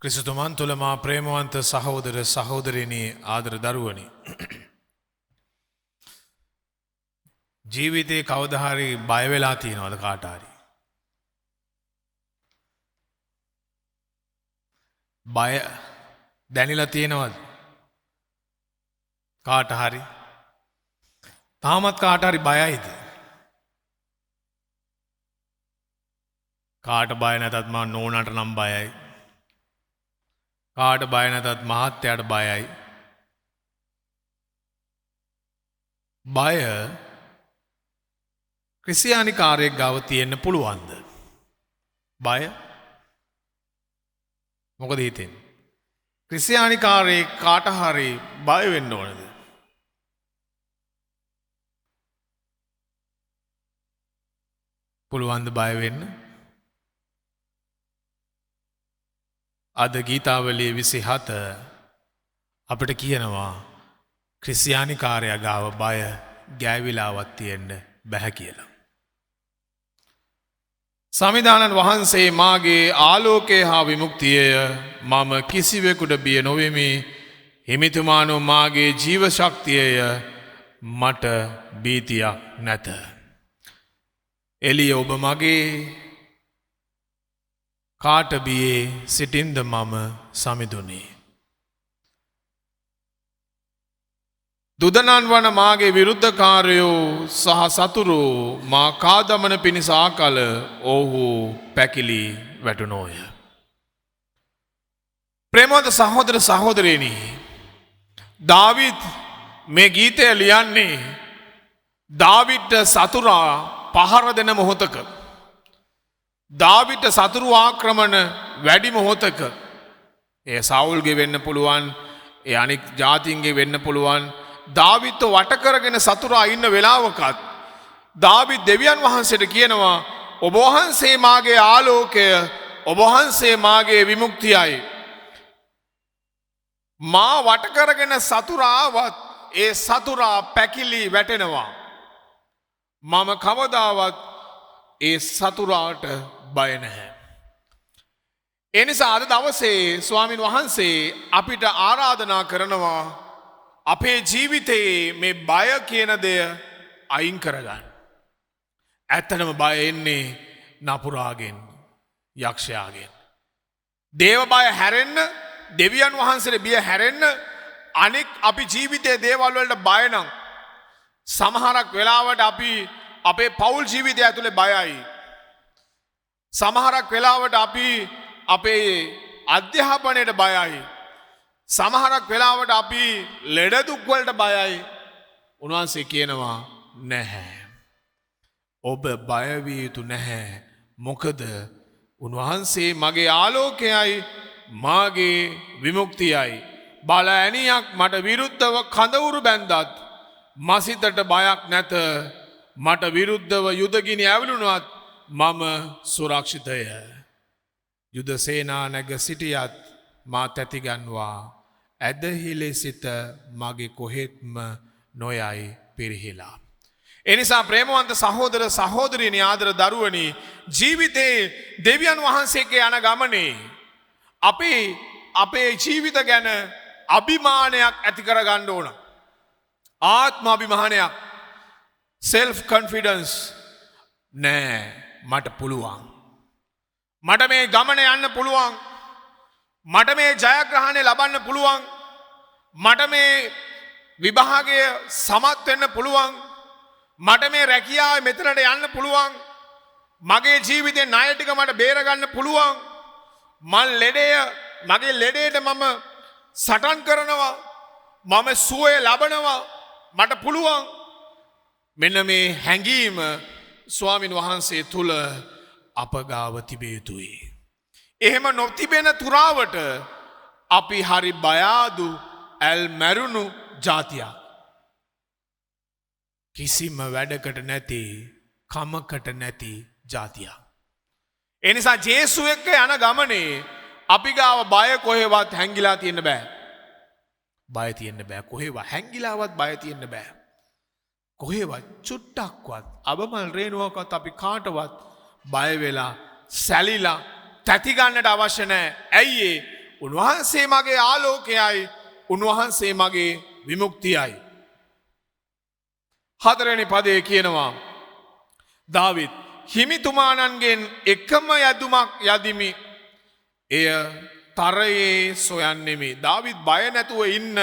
ක්‍රිස්තුමන් තුළ මා ප්‍රේමවන්ත සහෝදර සහෝදරිනි ආදර දරුවනි. ජීවිතේ කවදා හරි බය වෙලා තියෙනවද කාට හරි? බය දැනෙලා තියෙනවද? කාට හරි? තාමත් කාට හරි බයයිද? කාට බය නැතත් මා නෝනාට නම් බයයි. කාට බය නැතත් මහත්තයාට බයයි. බය ක්‍රිස්තියානිකාරයෙක් ගාව තියෙන්න පුළුවන්ද? බය මොකද හිතෙන්නේ? ක්‍රිස්තියානිකාරයෙක් කාට හරි බය වෙන්න ඕනද? පුළුවන්ද බය වෙන්න? අද ගීතාවලිය 27 අපිට කියනවා ක්‍රිස්තියානිකාරයා ගාව බය ගෑවිලාවත් තියෙන්න බැහැ කියලා. සමිදානන් වහන්සේ මාගේ ආලෝකය හා විමුක්තියය, මම කිසිවෙකුට බිය නොවෙමි. හිමිතුමානෝ මාගේ ජීව ශක්තියය, මට බීතියක් නැත. එළිය ඔබ මගේ, කාට බියේ සිටින්ද මම සමිඳුනේ. දුදනන් වන මාගේ විරුද්ධකාරයෝ සහ සතුරෝ මා කාදමන පිණිස ආකල ඔහු පැකිලි වැටුණෝය. ප්‍රේමවන්ත සහෝදර සහෝදරයනි, දාවිද් මේ ගීතය ලියන්නේ දාවිද්ට සතුරා පහර දෙන මොහොතක, දාවිද්ට සතුරු ආක්‍රමණ වැඩි මොහොතක. ඒ සවුල්ගේ වෙන්න පුළුවන්, ඒ අනික් ජාතීන්ගේ වෙන්න පුළුවන්. දාවිද්ව වට කරගෙන සතුරා ඉන්න වෙලාවකත් දාවිද් දෙවියන් වහන්සේට කියනවා, ඔබ වහන්සේ මාගේ ආලෝකය, ඔබ වහන්සේ මාගේ විමුක්තියයි. මා වට කරගෙන සතුරාවත් ඒ සතුරා පැකිලි වැටෙනවා. මම කවදාවත් ඒ සතුරාට බය නැහැ. එනිසා අද දවසේ ස්වාමින් වහන්සේ අපිට ආරාධනා කරනවා අපේ ජීවිතයේ මේ බය කියන දෙය අයින් කරගන්න. ඇත්තටම බය එන්නේ නපුරාගෙන්, යක්ෂයාගෙන්. දේව බය හැරෙන්න, දෙවියන් වහන්සේට බිය හැරෙන්න, අනෙක් අපි ජීවිතයේ දේවල් වලට බය නම් සමහරක් වෙලාවට අපි අපේ පෞල් ජීවිතය ඇතුලේ බයයි. සමහරක් වෙලාවට අපි අපේ අධ්‍යාපනයට බයයි. සමහරක් වෙලාවට අපි ලෙඩ දුක් වලට බයයි. උන්වහන්සේ කියනවා නැහැ. ඔබ බය විය යුතු නැහැ. මොකද උන්වහන්සේ මගේ ආලෝකයයි, මාගේ විමුක්තියයි. බල ඇණියක් මට විරුද්ධව කඳවුරු බැන්දත් මසිතට බයක් නැත. මට විරුද්ධව යුදගිනි ඇවිලුණත් මම සුරක්ෂිතය. යුද සේනා නැග සිටියත් මා තැතිගන්වා, ඇදහිලි සිත මගේ කොහෙත්ම නොයයි පිරිහිලා. එනිසා ප්‍රේමවන්ත සහෝදර සහෝදරියනි ආදර දරුවනි, ජීවිතේ දෙවියන් වහන්සේගේ යන ගමනේ අපේ ජීවිත ගැන අභිමානයක් ඇති කරගන්න ඕන. ආත්ම අභිමානයක්, self confidence. නෑ, මට පුළුවන්. මට මේ ගමන යන්න පුළුවන්. මට මේ ජයග්‍රහණය ලබන්න පුළුවන්. මට මේ විභාගය සමත් වෙන්න පුළුවන්. මට මේ රැකියාව මෙතනට යන්න පුළුවන්. මගේ ජීවිතේ ණය ටික මට බේර ගන්න පුළුවන්. මගේ ලෙඩේට මම සටන් කරනවා. මම සුවය ලබනවා. මට පුළුවන්. මෙන්න මේ හැඟීම ස්වාමින් වහන්සේ තුල අප ගාව තිබිය යුතුයි. එහෙම නොතිබෙන තුරාවට අපි හරි බයාදු ඇල් මැරුණු ජාතියක්. කිසිම වැඩකට නැති, කමකට නැති ජාතියක්. එනිසා ජේසු එක්ක යන ගමනේ අපි ගාව බය කොහෙවත් හැංගිලා තියෙන්න බෑ. බය තියෙන්න බෑ. කොහෙවත් හැංගිලාවත් බය තියෙන්න බෑ. කොහෙවත් චුට්ටක්වත් අබමල් රේණුවක්වත් අපි කාටවත් බය වෙලා සැලිලා තැති ගන්නට අවශ්‍ය නැහැ. ඇයි උන්වහන්සේ මගේ ආලෝකයයි. උන්වහන්සේ මගේ විමුක්තියයි. හතරවෙනි පදයේ කියනවා දාවිත් හිමිතුමාණන්ගෙන් එකම යදුමක් යදිමි. එය තරයේ සොයන්නෙමි. දාවිත් බය නැතුව ඉන්න.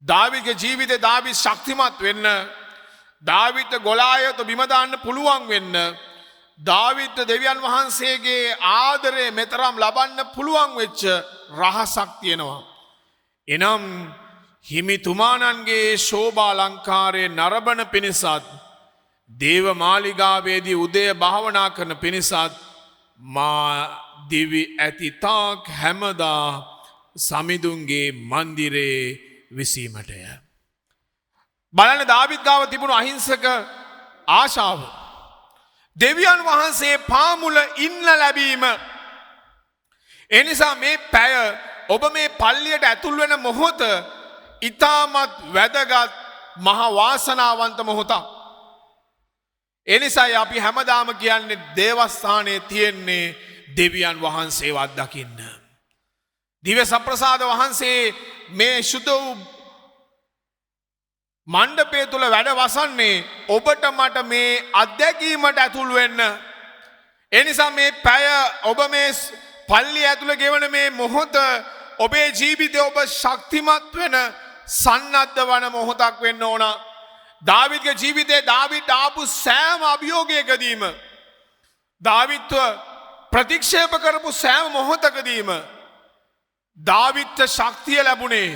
දාවිත්ගේ ජීවිතේ දාවිත් ශක්තිමත් වෙන්න. දාවිත් ගොලායත බිම දාන්න පුළුවන් වෙන්න. දාවිත් දෙවියන් වහන්සේගේ ආදරය මෙතරම් ලබන්න පුළුවන් වෙච්ච රහසක් තියෙනවා. එනම් හිමිතුමාණන්ගේ ශෝභාලංකාරයේ නරඹන පිණිසත් දේව මාලිගාවේදී උදය භාවනා කරන පිණිසත් මා දිවි ඇති තාක් හැමදා සමිඳුන්ගේ මන්දිරේ විසීමටය. බලන්න දාවිත් ගාව තිබුණු අහිංසක ආශාව. දෙවියන් වහන්සේ පාමුල ඉන්න ලැබීම. එනිසා මේ පැය ඔබ මේ පල්ලියට ඇතුල් වෙන මොහොත ඉතාමත් වැදගත් මහ වාසනාවන්ත මොහොතක්. එනිසායි අපි හැමදාම කියන්නේ දේවස්ථානයේ තියෙන්නේ දෙවියන් වහන්සේව අත්දකින්න. දිව්‍ය සම්ප්‍රසාද වහන්සේ මේ සුදු මණ්ඩපය තුල වැඩ වසන්නේ ඔබට මට මේ අත්දැකීමට ඇතුල් වෙන්න. එනිසා මේ පැය ඔබ මේ පල්ලිය ඇතුළේ ගෙවන මේ මොහොත ඔබේ ජීවිතේ ඔබ ශක්තිමත් වෙන සන්නද්ධ වන මොහොතක් වෙන්න ඕන. දාවිත්ගේ ජීවිතේ දාවිත් ආපු සෑම අභියෝගයකදීම දාවිත්ව ප්‍රතික්ෂේප කරපු සෑම මොහොතකදීම දාවිත්ට ශක්තිය ලැබුණේ.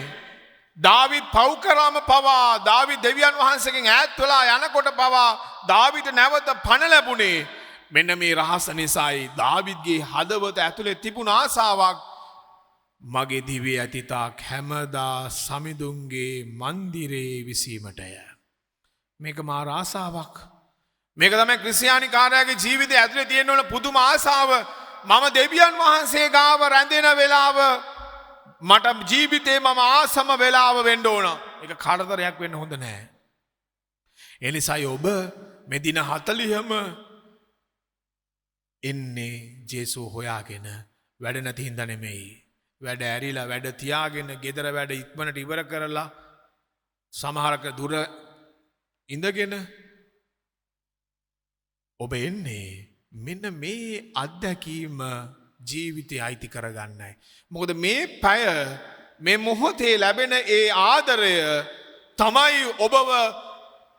දාවිත් පව් කරාම පවා දාවිත් දෙවියන් වහන්සේගෙන් ඈත් වෙලා යනකොට පවා දාවිත් නැවත පණ ලැබුණේ මෙන්න මේ රහස නිසායි. දාවිත්ගේ හදවත ඇතුලේ තිබුණ ආසාවක් මගේ දිවි ඇතිතාක් හැමදා සමිඳුන්ගේ මන්දිරේ විසීමටය. මේක මා ආසාවක්. මේක තමයි ක්‍රිස්තියානි කාර්යයේ ජීවිතය ඇතුලේ තියෙන ඕන පුදුම ආසාව. මම දෙවියන් වහන්සේ ගාව රැඳෙන වෙලාව මට ජීවිතේ මම ආසම වෙලාව වෙන්න ඕන. ඒක කාටතරයක් වෙන්න හොඳ නෑ. ඒ නිසායි ඔබ මේ දින 40ම එන්නේ ජේසුව හොයාගෙන වැඩ නැති හින්දා නෙමෙයි. වැඩ ඇරිලා වැඩ තියාගෙන ගෙදර වැඩ ඉක්මනට ඉවර කරලා සමහරක දුර ඉඳගෙන ඔබ එන්නේ මෙන්න මේ අත්දැකීම ජීවිතය අයිති කරගන්නයි. මොකද මේ පැය මේ මොහොතේ ලැබෙන ඒ ආදරය තමයි ඔබව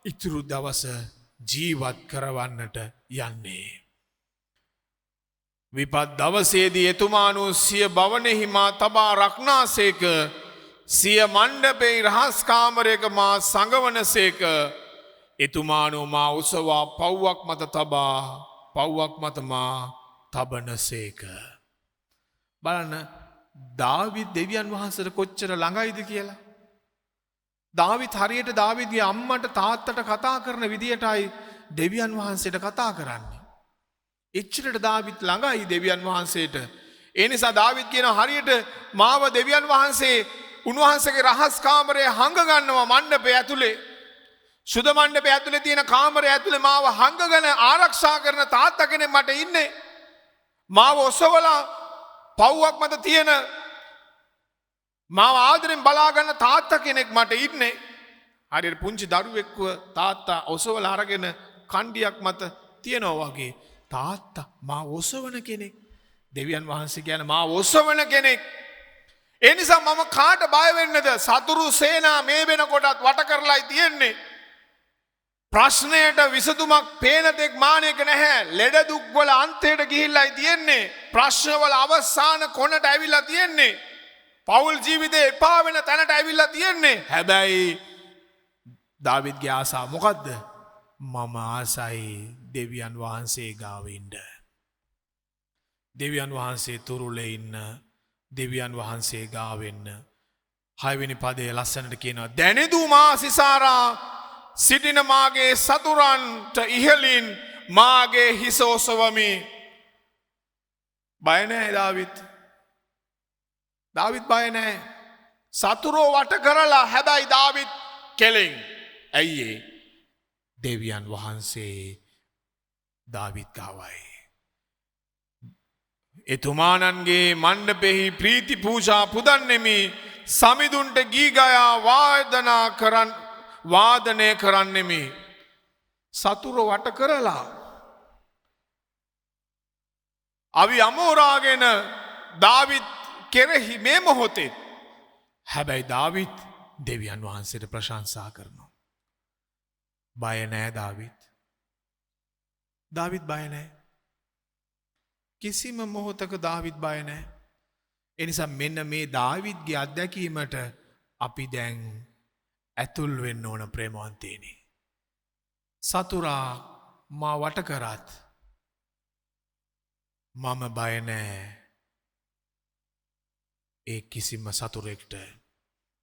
ඉතුරු දවස ජීවත් කරවන්නට යන්නේ. විපත් දවසේදී එතුමානු සිය භවනෙහි මා තබා රක්නාසේක සිය මණ්ඩපේ රහස් කාමරයක මා සංගවනසේක එතුමානු මා උසවා පව්වක් මත තබා පව්වක් මත මා තබනසේක. බලන්න දාවිත් දෙවියන් වහන්සේට කොච්චර ළඟයිද කියලා. දාවිත් හරියට දාවිත්ගේ අම්මට තාත්තට කතා කරන විදියටයි දෙවියන් වහන්සේට කතා කරන්නේ. එච්චරට දාවිත් ළඟයි දෙවියන් වහන්සේට. ඒ නිසා දාවිත් කියන හරියට මාව දෙවියන් වහන්සේ උන්වහන්සේගේ රහස් කාමරයේ හංග ගන්නවා මණ්ඩපය ඇතුලේ. සුද මණ්ඩපය ඇතුලේ තියෙන කාමරය ඇතුලේ මාව හංගගෙන ආරක්ෂා කරන තාත්තා කෙනෙක් මට ඉන්නේ. මාව ඔසවලා පව්වක් මත තියෙන මාව ආදරෙන් බලා ගන්න තාත්තා කෙනෙක් මට ඉන්නේ. හරියට පුංචි දරුවෙක්ව තාත්තා ඔසවලා අරගෙන කණ්ඩියක් මත තියනවා වගේ තාත්තා මා ඔසවන කෙනෙක්. දෙවියන් වහන්සේ කියන්නේ මා ඔසවන කෙනෙක්. ඒ නිසා මම කාට බය වෙන්නද? සතුරු සේනා මේ වෙනකොටත් වට කරලායි තියෙන්නේ. ප්‍රශ්නයට විසඳුමක් පේන තෙක් මානෙක නැහැ. ලෙඩ දුක් වල අන්තයට ගිහිල්ලායි තියෙන්නේ. ප්‍රශ්න වල අවසාන කොනට ඇවිල්ලා තියෙන්නේ. පෞල් ජීවිතේ එපා වෙන තැනට ඇවිල්ලා තියෙන්නේ. හැබැයි දාවිද්ගේ ආසාව මොකද්ද? මම ආසයි දෙවියන් වහන්සේ ගාව ඉන්න. දෙවියන් වහන්සේ තුරුලේ ඉන්න. දෙවියන් වහන්සේ ගාව ඉන්න. 6 වෙනි පදයේ ලස්සනට කියනවා දැනෙදු මා සිසාරා සිටින මාගේ සතුරන්ට ඉහලින් මාගේ හිස ඔසවමි. බය නැහැ දාවිත්. දාවිත් බය නැහැ. සතුරෝ වට කරලා හැබැයි දාවිත් කෙලින්. ඇයි ඒ? දෙවියන් වහන්සේ දාවිත් ගාවයි. එතුමානන්ගේ මණ්ඩපෙහි ප්‍රීති පූජා පුදන්නෙමි. සමිඳුන්ට ගී ගයා වාදනය කරන්නෙමි. සතුරු වට කරලා අවි අමෝරාගෙන දාවිත් කෙරෙහි මේ මොහොතේ හැබැයි දාවිත් දෙවියන් වහන්සේට ප්‍රශංසා කරනවා. බය නෑ දාවිත්. දාවිත් බය නෑ. කිසිම මොහොතක දාවිත් බය නෑ. එනිසා මෙන්න මේ දාවිත්ගේ අත්දැකීමට අපි දැන් ඇතුල් වෙන්න ඕන ප්‍රේමවන්තේනි. සතුරා මා වට කරත් මම බය නෑ ඒ කිසිම සතුරෙක්ට.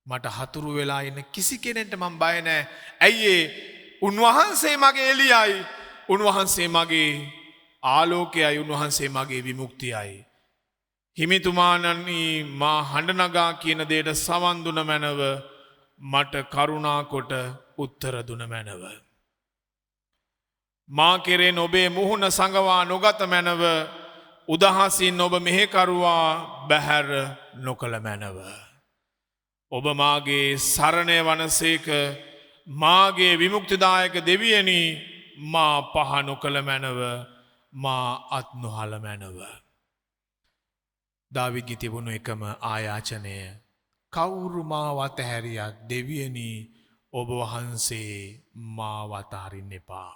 මට හතුරු වෙලා ඉන්න කිසි කෙනෙක්ට මම බය නෑ. ඇයි ඒ උන්වහන්සේ මගේ එළියයි. උන්වහන්සේ මගේ ආලෝකයයි. උන්වහන්සේ මගේ විමුක්තියයි. හිමිතුමානනි මා හඬ නගා කියන දෙයට සවන් දුන මැනව මට කරුණා කොට උත්තර දුන මැනව. මා කෙරෙන් ඔබේ මුහුණ සඟවා නොගත මැනව උදහසින් ඔබ මෙහෙකරුවා බැහැර නොකළ මැනව. ඔබ මාගේ සරණය වනසේක මාගේ විමුක්තිදායක දෙවියනි මා පහ නොකළ මැනව මා අත් නොහල මැනව. දාවිද්ගේ තිබුණු එකම ආයාචනය කවුරු මා වතහැරියත් දෙවියනි ඔබ වහන්සේ මා වතහරින්න එපා.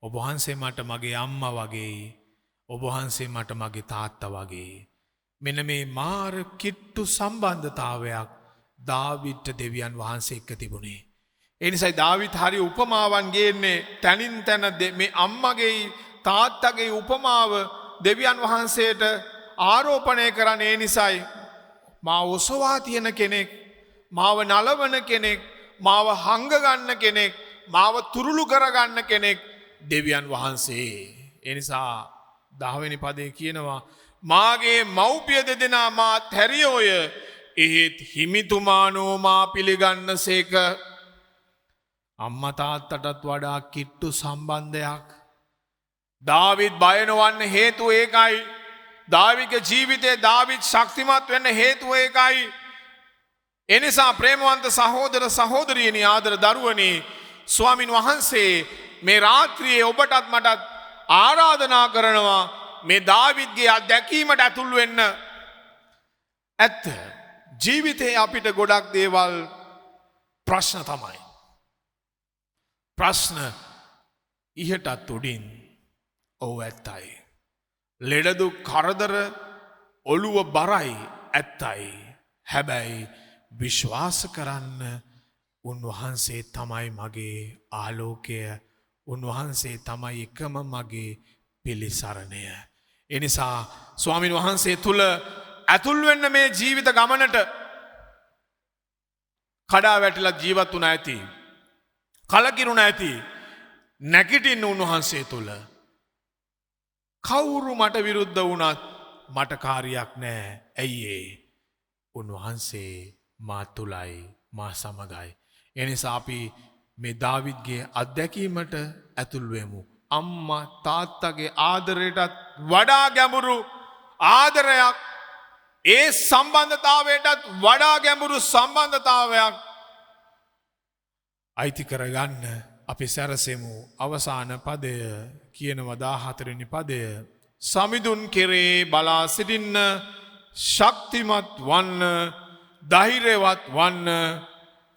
ඔබ වහන්සේ මට මගේ අම්මා වගේ. ඔබ වහන්සේ මට මගේ තාත්තා වගේ. මෙන්න මේ මාර කිට්ටු සම්බන්ධතාවයක් දාවිද්ට දෙවියන් වහන්සේ එක්ක තිබුණේ. ඒ නිසායි දාවිත් හරි උපමාවන් ගේන්නේ තනින් තන මේ අම්මගේ තාත්තගේ උපමාව දෙවියන් වහන්සේට ආරෝපණය කරන්න. ඒ නිසායි මා ඔසවා තියෙන කෙනෙක්, මාව නලවන කෙනෙක්, මාව හංගගන්න කෙනෙක්, මාව තුරුළු කරගන්න කෙනෙක් දෙවියන් වහන්සේ. ඒ නිසා 10 වෙනි පදේ කියනවා මාගේ මව්පිය දෙදෙනා මාත් හැරියෝය. එහෙත් හිමිතුමානෝ මා පිළිගන්න සේක. අම්මා තාත්තටත් වඩා කිට්ටු සම්බන්ධයක්. දාවිත් බය නොවන්න හේතුව ඒකයි. දාවිගේ ජීවිතේ දාවිත් ශක්තිමත් වෙන්න හේතුව ඒකයි. එනිසා ප්‍රේමවන්ත සහෝදර සහෝදරියනි ආදර දරුවනි ස්වාමින් වහන්සේ මේ රාත්‍රියේ ඔබටත් මටත් ආරාධනා කරනවා මේ දාවිද්ගේ අත්දැකීමට ඇතුල් වෙන්න. ඇත්ත ජීවිතේ අපිට ගොඩක් දේවල් ප්‍රශ්න තමයි. ප්‍රශ්න ඉහටත් උඩින් ඔව් ඇත්තයි. ලෙඩදුක් කරදර ඔළුව බරයි ඇත්තයි. හැබැයි විශ්වාස කරන්න උන්වහන්සේ තමයි මගේ ආලෝකය. උන්වහන්සේ තමයි එකම මගේ පිළිසරණය. එනිසා ස්වාමින් වහන්සේ තුල ඇතුල් වෙන්න මේ ජීවිත ගමනට කඩා වැටිලා ජීවත් වුණ ඇති. කලකිරුණ ඇති. නැගිටින්න උන්වහන්සේ තුල කවුරු මට විරුද්ධ වුණත් මට කාර්යයක් නෑ. ඇයි ඒ? උන්වහන්සේ මා තුලයි මා සමගයි. එනිසා අපි මේ දාවිද්ගේ අත්දැකීමට ඇතුල් වෙමු. අම්මා තාත්තගේ ආදරයටත් වඩා ගැඹුරු ආදරයක්, ඒ සම්බන්ධතාවයටත් වඩා ගැඹුරු සම්බන්ධතාවයක් අයිති කරගන්න අපි සැරසෙමු. අවසාන පදය කියනවා 14 වෙනි පදය. සමිඳුන් කෙරේ බලා සිටින්න, ශක්තිමත් වන්න, ධෛර්යවත් වන්න.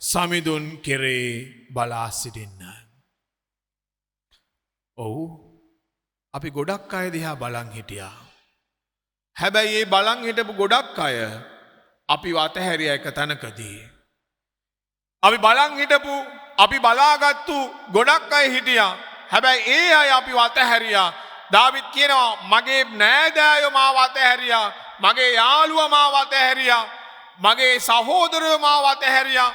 සමිඳුන් කෙරේ බලා සිටින්න. ඔව් අපි ගොඩක් අය දිහා බලන් හිටියා. හැබැයි ඒ බලන් හිටපු ගොඩක් අය අපි අතහැරිය එක තැනකදී. අපි බලන් හිටපු, අපි බලාගත්තු ගොඩක් අය හිටියා. හැබැයි ඒ අය අපි අතහැරියා. දාවිත් කියනවා මගේ නෑදෑයෝ මාව අතහැරියා, මගේ යාළුවා මාව අතහැරියා, මගේ සහෝදරයෝ මාව අතහැරියා,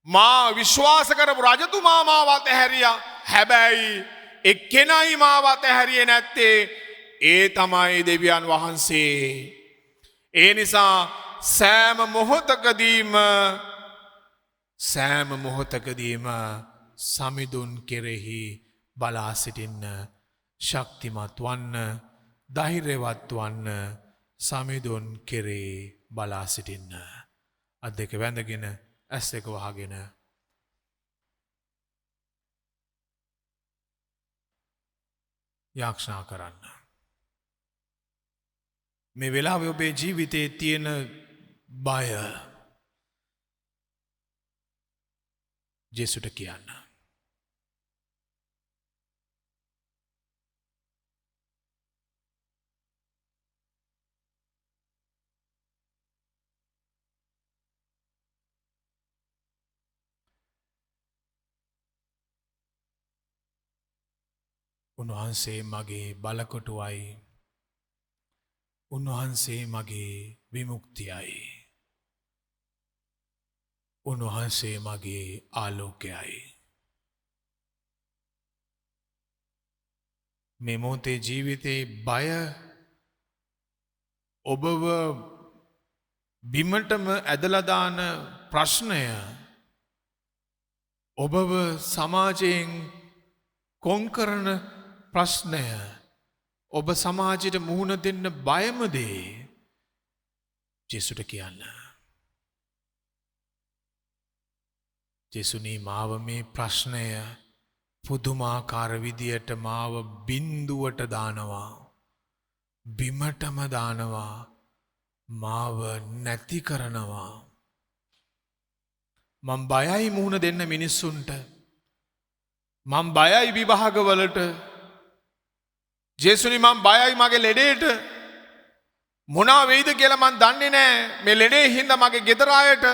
මා විශ්වාස කරපු රජතුමා මාව අතහැරියා. හැබැයි එක්කෙනයි මාව අතහැරියේ නැත්තේ. ඒ තමයි දෙවියන් වහන්සේ. ඒ නිසා සෑම මොහොතකදීම සමිඳුන් කෙරෙහි බලා සිටින්න, ශක්තිමත් වන්න, ධෛර්යවත් වන්න සමිඳුන් කෙරේ බලා සිටින්න. අත් දෙක වැඳගෙන ඇස් දෙක වහගෙන යාඥා කරන්න. මේ වෙලාවේ ඔබේ ජීවිතයේ තියෙන බය ජේසුට කියන්න. උන්වහන්සේ මගේ බලකොටුවයි. උන්වහන්සේ මගේ විමුක්තියයි. උන්වහන්සේ මගේ ආලෝකයයි. මේ මොහොතේ ජීවිතේ බය ඔබව බිමටම ඇදලා දාන ප්‍රශ්නය ඔබව සමාජයෙන් කොන් කරන ප්‍රශ්නය ඔබ සමාජයට මුහුණ දෙන්න බයම දේ ජේසුට කියන්න. ජේසුනි මාව මේ ප්‍රශ්නය පුදුමාකාර විදියට මාව බිඳුවට දානවා. බිමටම දානවා. මාව නැති කරනවා. මම බයයි මුහුණ දෙන්න මිනිස්සුන්ට. මම බයයි විභාගවලට. ජේසුනි මම බයයි මගේ ලෙඩේට. මොනවා වෙයිද කියලා මම දන්නේ නැහැ. මේ ලෙඩේ හින්දා මගේ ගෙදර අයට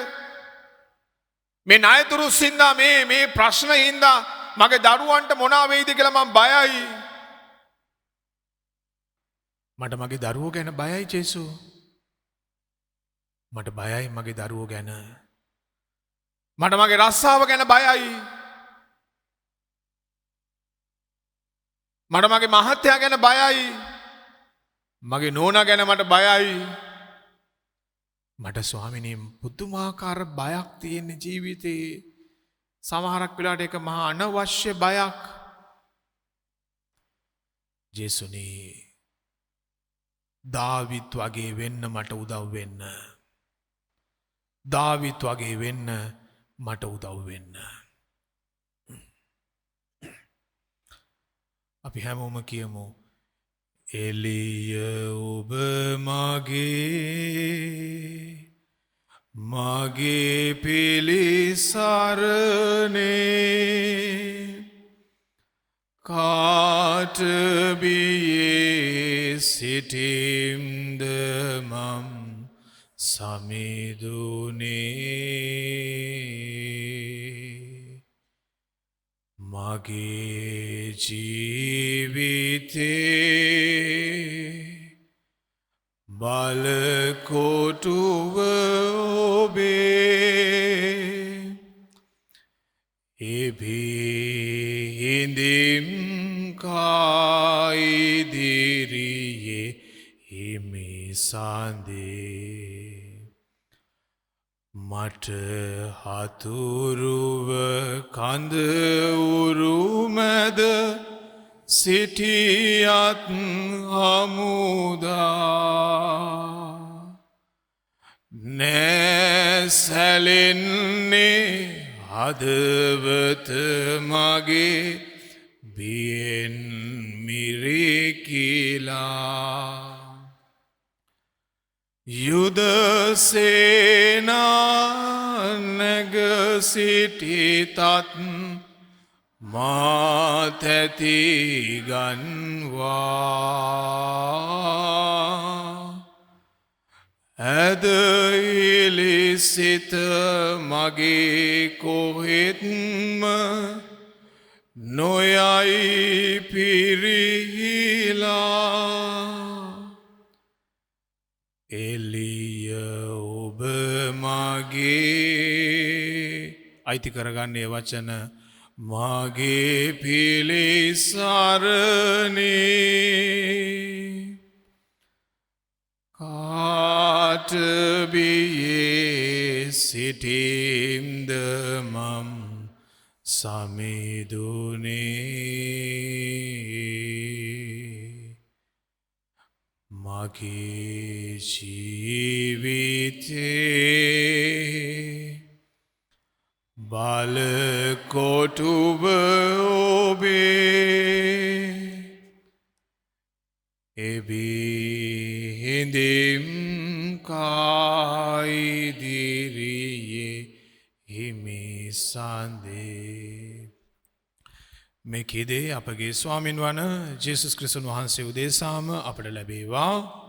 මේ ණයතුරු හින්දා මේ ප්‍රශ්න හින්දා මගේ දරුවන්ට මොනවා වෙයිද කියලා මම බයයි. මට මගේ දරුවෝ ගැන බයයි ජේසු. මට බයයි මගේ දරුවෝ ගැන. මට මගේ රස්සාව ගැන බයයි. මට මගේ මහත්තයා ගැන බයයි. මගේ නෝනා ගැන මට බයයි. මට ස්වාමිනී පුදුමාකාර බයක් තියෙන ජීවිතේ. සමහරක් වෙලාවට ඒක මහා අනවශ්‍ය බයක්. ජේසුනි දාවිත් වගේ වෙන්න මට උදව් වෙන්න. දාවිත් වගේ වෙන්න මට උදව් වෙන්න. අපි හැමෝම කියමු එලිය ඔබ මගේ පිළිසරණේ කාට බියේ සිටිම්ද මම් සමිඳුනේ මගේ ජීවිතේ බලකොටුව ඔබේ එබිහිඳිම් කායිදිරියේ හිමිසන්දේ මට හතුරුව කඳ උරුමැද සිටියත් හමුදා නැසැලෙන්නේ හදවත මගේ බියෙන් මිරිකිලා යුදසේනා නැග සිටිතත් මා තැති ගන්වා ඇද ඉලිසිත මගේ කොහෙත්ම නොයයි පිරිහිලා එලිය ඔබ මගේ අයිති කරගන්නේ වචන මගේ පිළිසරණේ කාට බියේ සිටිම්ද මම් සමිඳුනේ මගේ ජීවිතේ බලකොටුව ඔබේ එබිහිඳිම් කායිදිරියේ හිමිසන්දේ මේ කීදේ අපගේ ස්වාමින් වන ජේසුස් ක්‍රිස්තුන් වහන්සේ උදෙසාම අපට ලැබේවා.